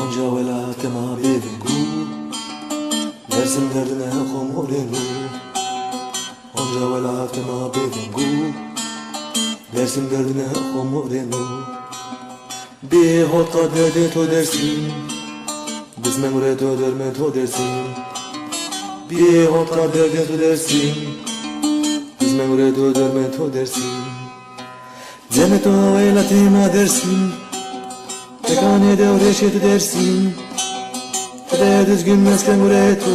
Onca velatema bevingu Dersim derdine komorenu Onca velatema bevingu Dersim derdine komorenu Bir hotta derde to dersin Biz memure to derme to dersin Bir hotta derde to dersin Biz memure to derme to dersin Cennet o velatema dersin Tekane de uğraşıdı dersin Hede düzgün mesken uğraştı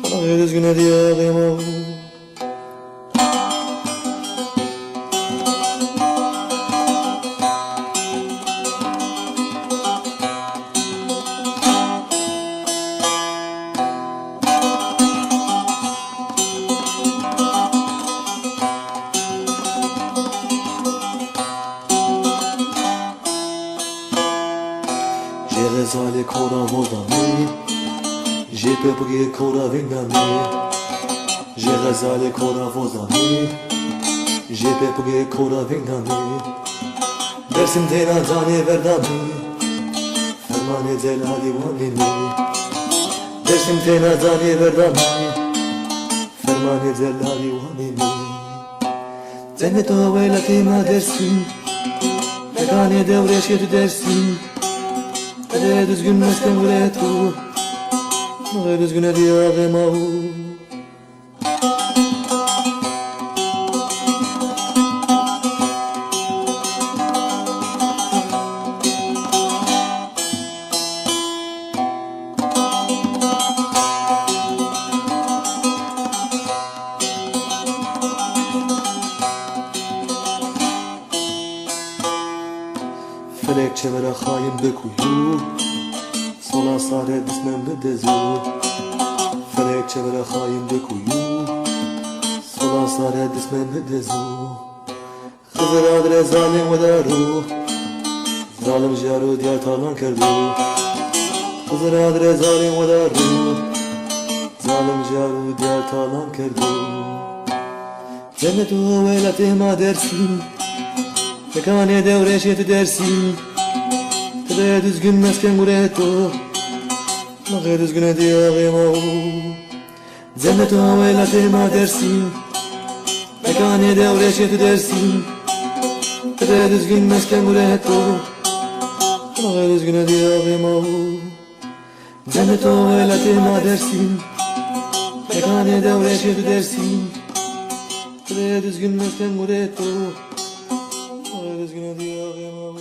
Bana düzgün hediye ağlayamam Rezale kora vodami Je pepge kora vingami Je rezale kora vodami Je pepge kora vingami Dersim tena zane verdami Fermane zelali vanini Dersim tena zane verdami Fermane zelali vanini Cennet o velatima dersin Mekane devreşir dersin Hede düzgün mesken uğraştı Bana düzgün hediye ağlayamam Felek çevere hain bekuyu Sola sare dismem bedezu Felek çevere hain bekuyu Sola sare dismem bedezu Hızır adre zalim ve daru Zalim jaru diyar talan kerdu Hızır adre zalim ve daru Zalim jaru diyar talan kerdu Cennet o velatema dersin Mekane devreşet dersin Hede düzgün mesken uğraştı Bana düzgün hediye ağlayamam Cennet o velatema dersin Mekane devreşet dersin Hede düzgün mesken uğraştı Bana düzgün hediye ağlayamam Cennet o velatema dersin Mekane devreşet dersin Hede düzgün mesken uğraştı Düzgün hediye ağlayamam